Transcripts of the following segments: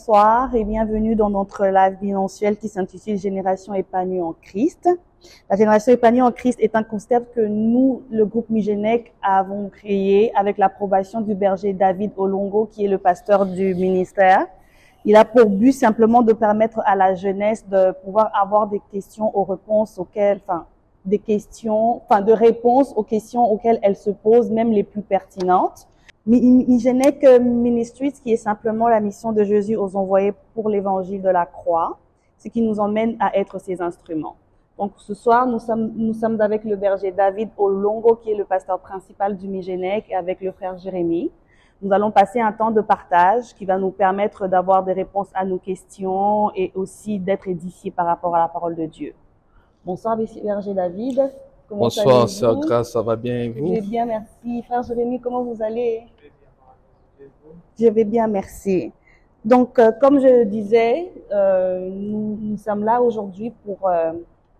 bonsoir et bienvenue dans notre live bimensuel qui s'intitule Génération épanouie en Christ. La Génération épanouie en Christ est un concept que nous, le groupe Migenec, avons créé avec l'approbation du berger David Olongo, qui est le pasteur du ministère. Il a pour but simplement de permettre à la jeunesse de pouvoir avoir des questions aux réponses auxquelles, de réponses aux questions auxquelles elle se pose, même les plus pertinentes. Migenec Ministries, qui est simplement la mission de Jésus aux envoyés pour l'évangile de la croix, ce qui nous emmène à être ses instruments. Donc ce soir, nous sommes avec le berger David Olongo, qui est le pasteur principal du Migenec, et avec le frère Jérémy. Nous allons passer un temps de partage qui va nous permettre d'avoir des réponses à nos questions et aussi d'être édifiés par rapport à la parole de Dieu. Bonsoir, berger David. Bonsoir, sœur Grâce, ça va bien et vous? Je vais bien, merci. Frère Jérémy, comment vous allez? Je vais bien, merci. Donc, comme je le disais, nous sommes là aujourd'hui pour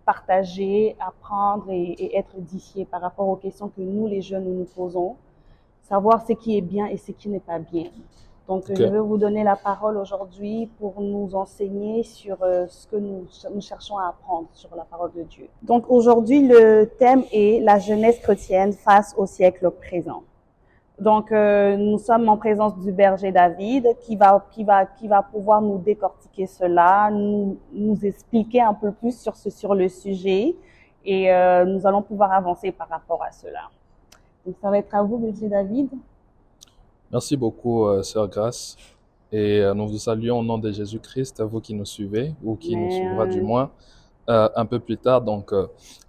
partager, apprendre et être édifiés par rapport aux questions que nous, les jeunes, nous posons, savoir ce qui est bien et ce qui n'est pas bien. Donc, je vais vous donner la parole aujourd'hui pour nous enseigner sur ce que nous cherchons à apprendre sur la parole de Dieu. Donc, aujourd'hui, le thème est la jeunesse chrétienne face au siècle présent. Donc, nous sommes en présence du berger David qui va pouvoir nous décortiquer cela, nous expliquer un peu plus sur le sujet et nous allons pouvoir avancer par rapport à cela. Donc, ça va être à vous, berger David. Merci beaucoup, sœur Grâce. Et nous vous saluons au nom de Jésus-Christ, vous qui nous suivez, ou qui nous suivra du moins un peu plus tard. Donc,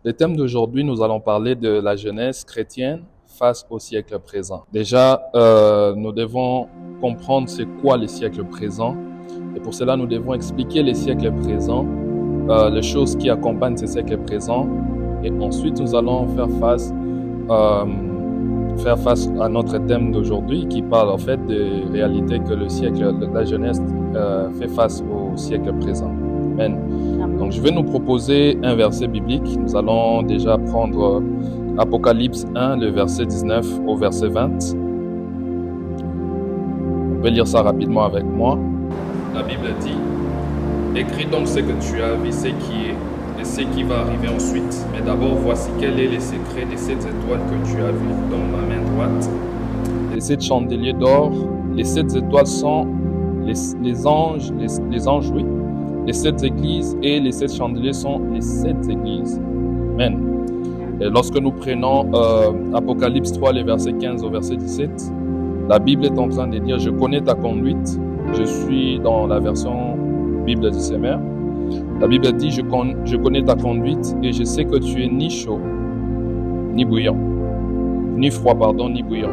le thème d'aujourd'hui, nous allons parler de la jeunesse chrétienne face au siècle présent. Déjà, nous devons comprendre c'est quoi le siècle présent. Et pour cela, nous devons expliquer les siècles présents, les choses qui accompagnent ces siècles présents. Et ensuite, nous allons faire face à notre thème d'aujourd'hui qui parle en fait des réalités que le siècle de la jeunesse fait face au siècle présent. Amen. Donc je vais nous proposer un verset biblique. Nous allons déjà prendre Apocalypse 1, le verset 19 au verset 20. On peut lire ça rapidement avec moi. La Bible dit: écris donc ce que tu as vu, ce qui est et ce qui va arriver ensuite. Mais d'abord, voici quel est le secret de cette étoile que tu as vue dans ma main droite. Les 7 chandeliers d'or, les 7 étoiles sont les anges, oui. Les 7 églises et les 7 chandeliers sont les 7 églises. Amen. Et lorsque nous prenons Apocalypse 3, les versets 15 au verset 17, la Bible est en train de dire: je connais ta conduite. Je suis dans la version Bible du Semeur. La Bible dit: je connais ta conduite et je sais que tu es ni chaud, ni bouillant, ni froid, ni bouillant.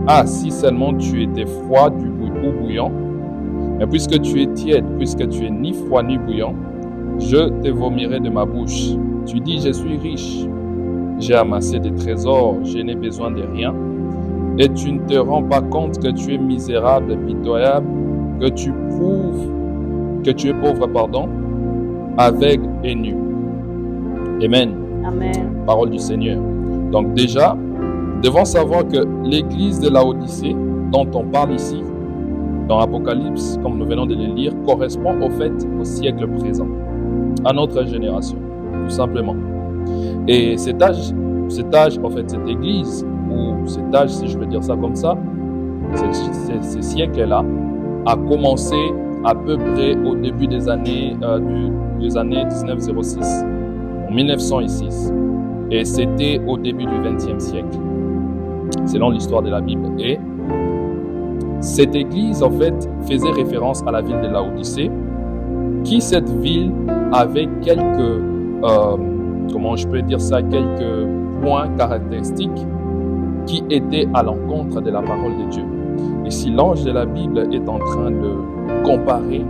Ah, si seulement tu étais froid ou bouillant, mais puisque tu es tiède, puisque tu es ni froid ni bouillant, je te vomirai de ma bouche. Tu dis: je suis riche, j'ai amassé des trésors, je n'ai besoin de rien. Et tu ne te rends pas compte que tu es misérable et pitoyable, que tu prouves que tu es pauvre, aveugle et nu. Amen. Amen. Parole du Seigneur. Donc déjà, nous devons savoir que l'église de Laodicée, dont on parle ici, dans Apocalypse, comme nous venons de le lire, correspond au fait au siècle présent, à notre génération, tout simplement. Et cet âge, en fait, cette église, ou cet âge, si je veux dire ça comme ça, ce siècle-là, a commencé à peu près au début des années 1906, en 1906. Et c'était au début du XXe siècle, selon l'histoire de la Bible. Et cette église, en fait, faisait référence à la ville de Laodicée, qui, cette ville, avait quelques, quelques points caractéristiques qui étaient à l'encontre de la parole de Dieu. Et si l'ange de la Bible est en train de comparer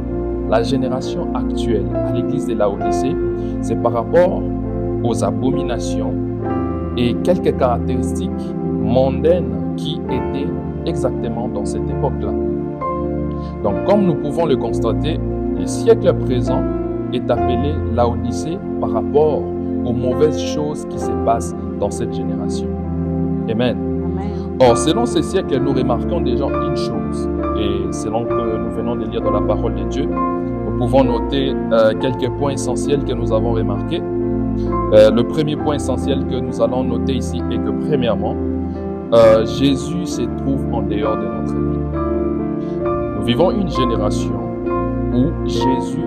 la génération actuelle à l'église de Laodicée, c'est par rapport aux abominations et quelques caractéristiques mondaines qui étaient exactement dans cette époque-là. Donc, comme nous pouvons le constater, le siècle présent est appelé Laodicée par rapport aux mauvaises choses qui se passent dans cette génération. Amen. Or, selon ces siècles, nous remarquons déjà une chose. et selon que nous venons de lire dans la parole de Dieu, nous pouvons noter quelques points essentiels que nous avons remarqués. Le premier point essentiel que nous allons noter ici est que premièrement, Jésus se trouve en dehors de notre vie. Nous vivons une génération où Jésus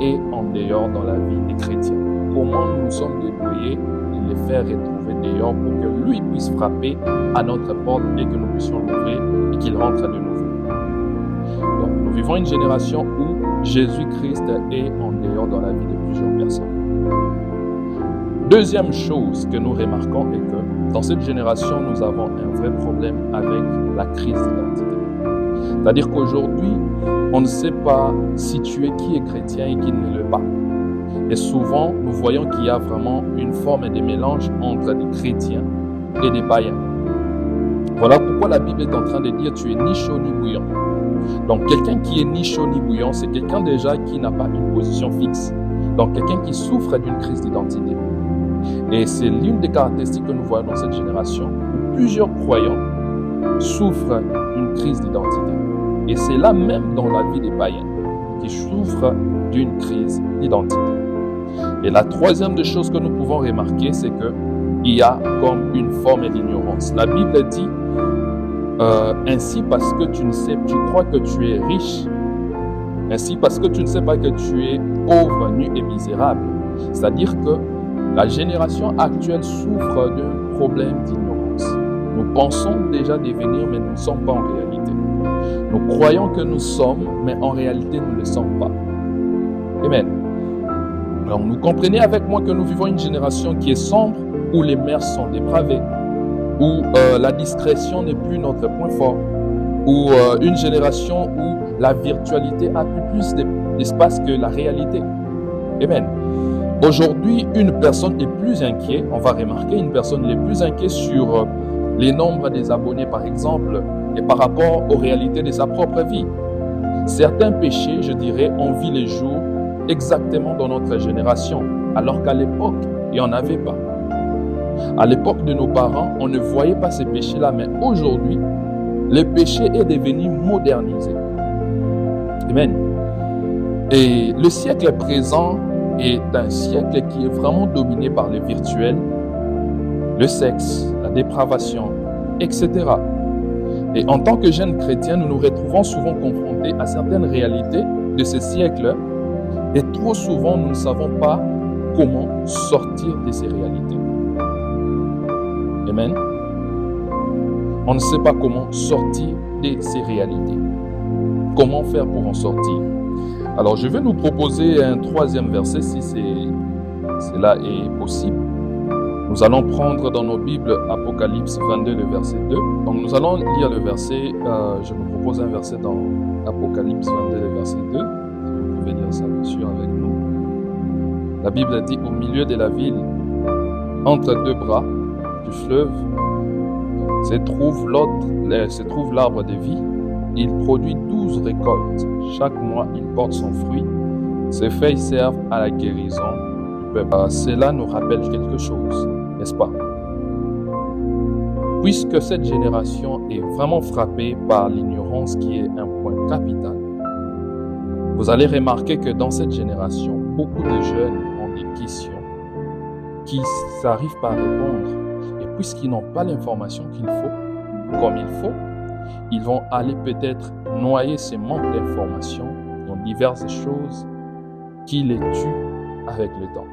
est en dehors dans la vie des chrétiens. Comment nous nous sommes débrouillés de les faire retrouver dehors pour que lui puisse frapper à notre porte et que nous puissions l'ouvrir et qu'il rentre de nouveau. Donc, nous vivons une génération où Jésus-Christ est en dehors dans la vie de plusieurs personnes. Deuxième chose que nous remarquons est que dans cette génération, nous avons un vrai problème avec la crise d'identité. C'est-à-dire qu'aujourd'hui, on ne sait pas situer qui est chrétien et qui ne l'est pas. Et souvent, nous voyons qu'il y a vraiment une forme de mélange entre des chrétiens et des païens. Voilà pourquoi la Bible est en train de dire « tu es ni chaud ni bouillant ». Donc, quelqu'un qui est ni chaud ni bouillant, c'est quelqu'un déjà qui n'a pas une position fixe. Donc, quelqu'un qui souffre d'une crise d'identité. Et c'est l'une des caractéristiques que nous voyons dans cette génération où plusieurs croyants souffrent d'une crise d'identité. Et c'est là même dans la vie des païens qui souffrent d'une crise d'identité. Et la troisième des choses que nous pouvons remarquer, c'est qu'il y a comme une forme d'ignorance. La Bible dit ainsi parce que tu crois que tu es riche, ainsi parce que tu ne sais pas que tu es pauvre, nu et misérable. C'est-à-dire que la génération actuelle souffre d'un problème d'ignorance. Nous pensons déjà devenir, mais nous ne sommes pas en réalité. Nous croyons que nous sommes, mais en réalité, nous ne le sommes pas. Amen. Alors, vous comprenez avec moi que nous vivons une génération qui est sombre, où les mœurs sont dépravées, où la discrétion n'est plus notre point fort, où une génération où la virtualité a plus d'espace que la réalité. Amen. Aujourd'hui, une personne est plus inquiète, on va remarquer, une personne est plus inquiète sur les nombres des abonnés, par exemple, et par rapport aux réalités de sa propre vie. Certains péchés, je dirais, on vit les jours exactement dans notre génération, alors qu'à l'époque, il n'y en avait pas. À l'époque de nos parents, on ne voyait pas ces péchés-là, mais aujourd'hui, le péché est devenu modernisé. Amen. Et le siècle présent est un siècle qui est vraiment dominé par le virtuel, le sexe, la dépravation, etc. Et en tant que jeunes chrétiens, nous nous retrouvons souvent confrontés à certaines réalités de ce siècle et trop souvent, nous ne savons pas comment sortir de ces réalités. Amen. On ne sait pas comment sortir de ces réalités. Comment faire pour en sortir? Alors, je vais nous proposer un troisième verset, si cela est possible. Nous allons prendre dans nos Bibles Apocalypse 22, le verset 2. Donc, nous allons lire le verset. Je vous propose un verset dans Apocalypse 22, le verset 2. Vous pouvez lire ça, bien sûr, avec nous. La Bible dit, au milieu de la ville, entre deux bras du fleuve, se trouve l'arbre de vie. Il produit 12 récoltes. Chaque mois, il porte son fruit. Ses feuilles servent à la guérison du peuple. Cela nous rappelle quelque chose, n'est-ce pas? Puisque cette génération est vraiment frappée par l'ignorance qui est un point capital, vous allez remarquer que dans cette génération, beaucoup de jeunes ont des questions qui n'arrivent pas à répondre. Et puisqu'ils n'ont pas l'information qu'il faut, comme il faut, ils vont aller peut-être noyer ces manques d'informations dans diverses choses qui les tuent avec le temps.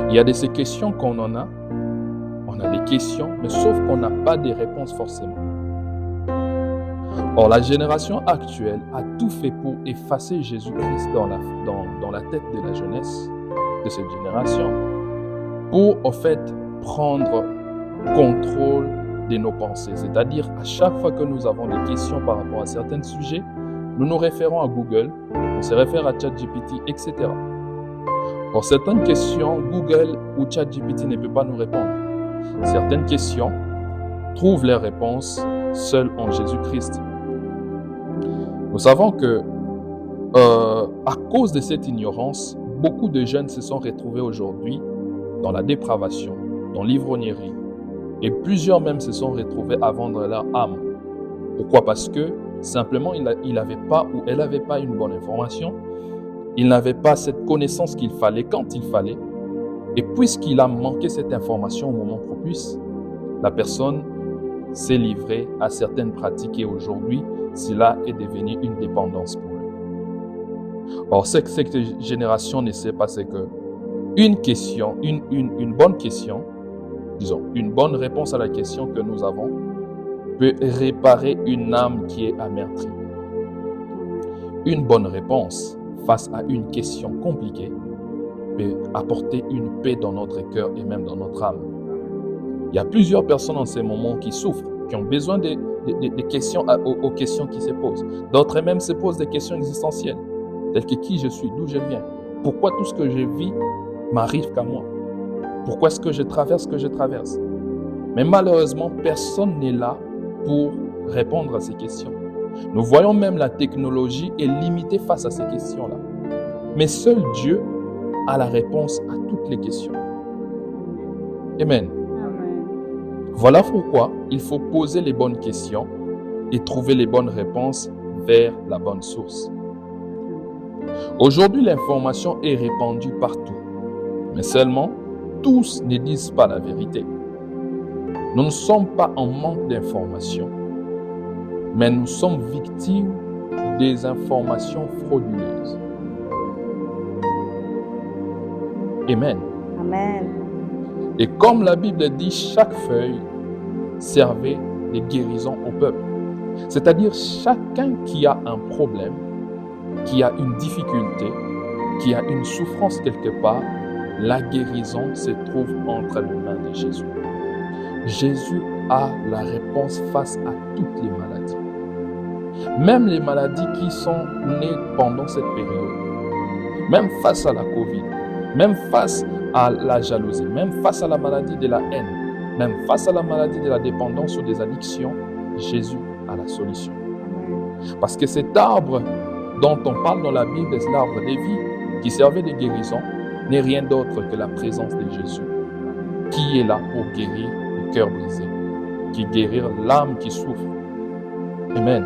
Il y a de ces questions qu'on en a. On a des questions, mais sauf qu'on n'a pas de réponses forcément. Or, la génération actuelle a tout fait pour effacer Jésus-Christ dans la tête de la jeunesse de cette génération, pour, en fait, prendre contrôle de nos pensées. C'est-à-dire, à chaque fois que nous avons des questions par rapport à certains sujets, nous nous référons à Google, on se réfère à ChatGPT, etc. Pour certaines questions, Google ou ChatGPT ne peut pas nous répondre. Certaines questions trouvent leurs réponses seules en Jésus-Christ. Nous savons que, à cause de cette ignorance, beaucoup de jeunes se sont retrouvés aujourd'hui dans la dépravation, dans l'ivrognerie, et plusieurs même se sont retrouvés à vendre leur âme. Pourquoi? Parce que simplement, il n'avait pas ou elle n'avait pas une bonne information. Il n'avait pas cette connaissance qu'il fallait quand il fallait. Et puisqu'il a manqué cette information au moment propice, la personne s'est livrée à certaines pratiques et aujourd'hui, cela est devenu une dépendance pour lui. Or, ce que cette génération ne sait pas, c'est que une question, une bonne question, disons, une bonne réponse à la question que nous avons peut réparer une âme qui est amertie. Une bonne réponse face à une question compliquée peut apporter une paix dans notre cœur et même dans notre âme. Il y a plusieurs personnes en ces moments qui souffrent, qui ont besoin des questions aux questions qui se posent. D'autres même se posent des questions existentielles, telles que qui je suis, d'où je viens, pourquoi tout ce que je vis m'arrive qu'à moi, pourquoi est-ce que je traverse ce que je traverse. Mais malheureusement, personne n'est là pour répondre à ces questions. Nous voyons même la technologie est limitée face à ces questions-là. Mais seul Dieu a la réponse à toutes les questions. Amen. Voilà pourquoi il faut poser les bonnes questions et trouver les bonnes réponses vers la bonne source. Aujourd'hui, l'information est répandue partout. Mais seulement, tous ne disent pas la vérité. Nous ne sommes pas en manque d'informations, mais nous sommes victimes des informations frauduleuses. Amen. Amen. Et comme la Bible dit, chaque feuille servait de guérison au peuple. C'est-à-dire chacun qui a un problème, qui a une difficulté, qui a une souffrance quelque part, la guérison se trouve entre les mains de Jésus. Jésus a la réponse face à toutes les maladies. Même les maladies qui sont nées pendant cette période, même face à la Covid, même face à la jalousie, même face à la maladie de la haine, même face à la maladie de la dépendance ou des addictions, Jésus a la solution. Parce que cet arbre dont on parle dans la Bible, c'est l'arbre de vie qui servait de guérison, n'est rien d'autre que la présence de Jésus, qui est là pour guérir le cœur brisé, qui guérit l'âme qui souffre. Amen.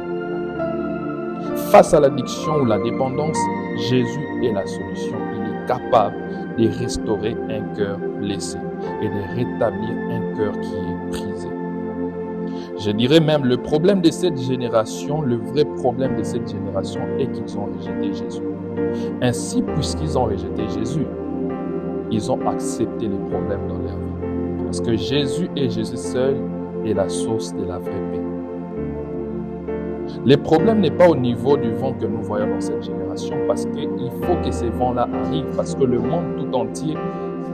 Face à l'addiction ou la dépendance, Jésus est la solution. Il est capable de restaurer un cœur blessé et de rétablir un cœur qui est brisé. Je dirais même le problème de cette génération, le vrai problème de cette génération est qu'ils ont rejeté Jésus. Ainsi, puisqu'ils ont rejeté Jésus, ils ont accepté les problèmes dans leur vie. Parce que Jésus et Jésus seul est la source de la vraie paix. Le problème n'est pas au niveau du vent que nous voyons dans cette génération, parce qu'il faut que ces vents-là arrivent, parce que le monde tout entier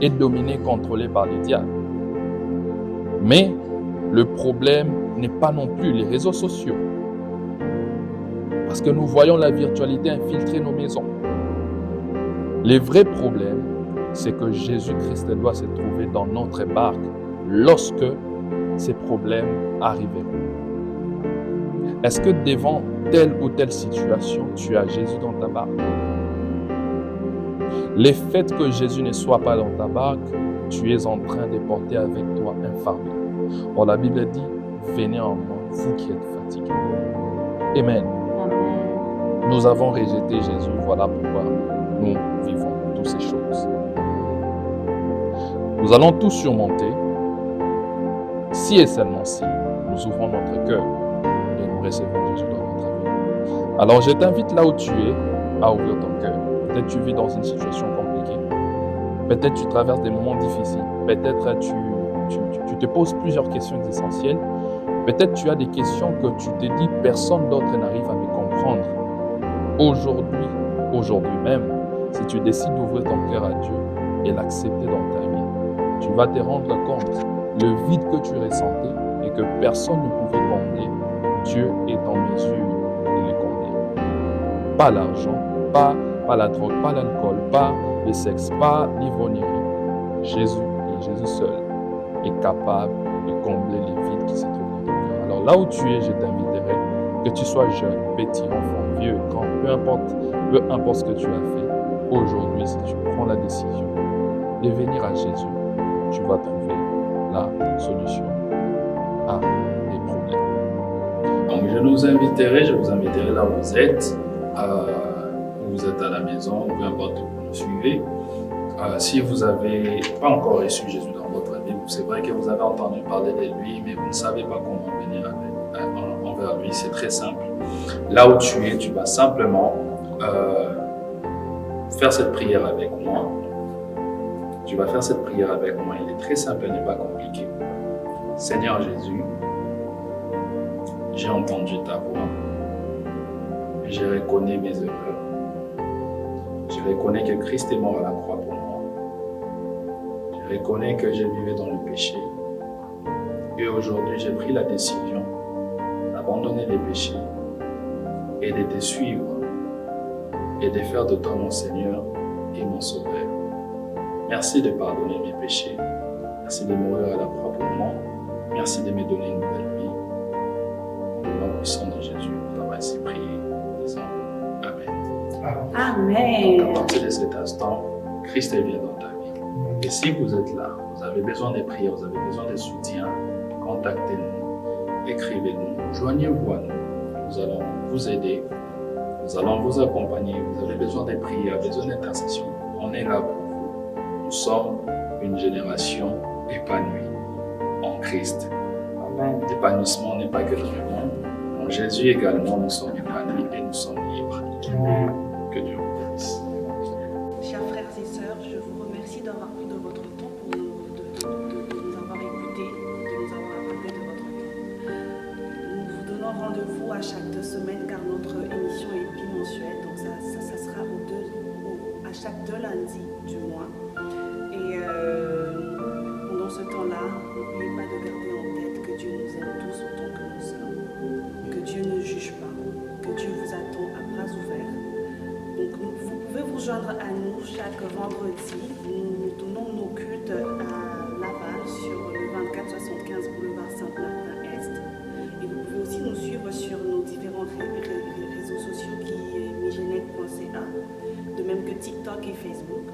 est dominé, contrôlé par les diables. Mais le problème n'est pas non plus les réseaux sociaux, parce que nous voyons la virtualité infiltrer nos maisons. Le vrai problème, c'est que Jésus-Christ doit se trouver dans notre barque lorsque ces problèmes arriveront. Est-ce que devant telle ou telle situation, tu as Jésus dans ta barque? Le fait que Jésus ne soit pas dans ta barque, tu es en train de porter avec toi un fardeau. Or, la Bible dit, venez en moi, vous qui êtes fatigués. Amen. Amen. Nous avons rejeté Jésus, voilà pourquoi nous vivons toutes ces choses. Nous allons tous surmonter si et seulement si nous ouvrons notre cœur et nous recevons Jésus dans notre vie. Alors je t'invite là où tu es à ouvrir ton cœur. Peut-être tu vis dans une situation compliquée. Peut-être tu traverses des moments difficiles. Peut-être tu te poses plusieurs questions essentielles. Peut-être tu as des questions que tu te dis personne d'autre n'arrive à me comprendre. Aujourd'hui même, si tu décides d'ouvrir ton cœur à Dieu et l'accepter dans ta vie, tu vas te rendre compte le vide que tu ressentais et que personne ne pouvait combler. Dieu est en mesure de le combler. Pas l'argent, pas la drogue, pas l'alcool, pas le sexe, pas l'ivrognerie. Jésus et Jésus seul est capable de combler les vides qui se trouvent dans ton cœur. Alors là où tu es, je t'inviterai, que tu sois jeune, petit, enfant, vieux, grand, peu importe ce que tu as fait, aujourd'hui, si tu prends la décision de venir à Jésus, tu vas trouver la solution à tes problèmes. Donc je vous inviterai là où vous êtes à la maison, peu importe où vous nous suivez. Si vous n'avez pas encore reçu Jésus dans votre vie, c'est vrai que vous avez entendu parler de lui, mais vous ne savez pas comment venir envers lui. C'est très simple. Là où tu es, tu vas simplement faire cette prière avec moi. Tu vas faire cette prière avec moi. Elle est très simple, elle n'est pas compliquée. Seigneur Jésus, j'ai entendu ta voix. Je reconnais mes erreurs. Je reconnais que Christ est mort à la croix pour moi. Je reconnais que je vivais dans le péché. Et aujourd'hui, j'ai pris la décision d'abandonner les péchés et de te suivre et de faire de toi mon Seigneur et mon Sauveur. Merci de pardonner mes péchés. Merci de mourir à la croix pour moi. Merci de me donner une nouvelle vie. Au nom puissant de Jésus, nous avons ainsi prié en disant Amen. Amen. À partir de cet instant, Christ vient dans ta vie. Et si vous êtes là, vous avez besoin de prières, vous avez besoin de soutien, contactez-nous, écrivez-nous, joignez-vous à nous. Nous allons vous aider, nous allons vous accompagner. Vous avez besoin de prières, besoin d'intercession. On est là pour vous. Nous sommes une génération épanouie en Christ. L'épanouissement n'est pas que dans le monde. En Jésus également, nous sommes épanouis et nous sommes libres. Que Dieu vous bénisse. Chers frères et sœurs, je vous remercie d'avoir pris de votre temps pour de nous avoir écoutés, de nous avoir accordé de votre temps. Nous vous donnons rendez-vous à chaque 2 semaines car notre émission est bimensuelle, donc ça sera à chaque 2 lundis du mois. Et pendant ce temps-là, n'oubliez pas de garder en tête que Dieu nous aime tous autant que nous sommes, que Dieu ne juge pas, que Dieu vous attend à bras ouverts. Donc vous pouvez vous joindre à nous chaque vendredi. Nous donnons nos cultes à Laval sur le 2475 boulevard Saint-Martin-Est. Et vous pouvez aussi nous suivre sur nos différents réseaux sociaux qui est migenec.ca, de même que TikTok et Facebook.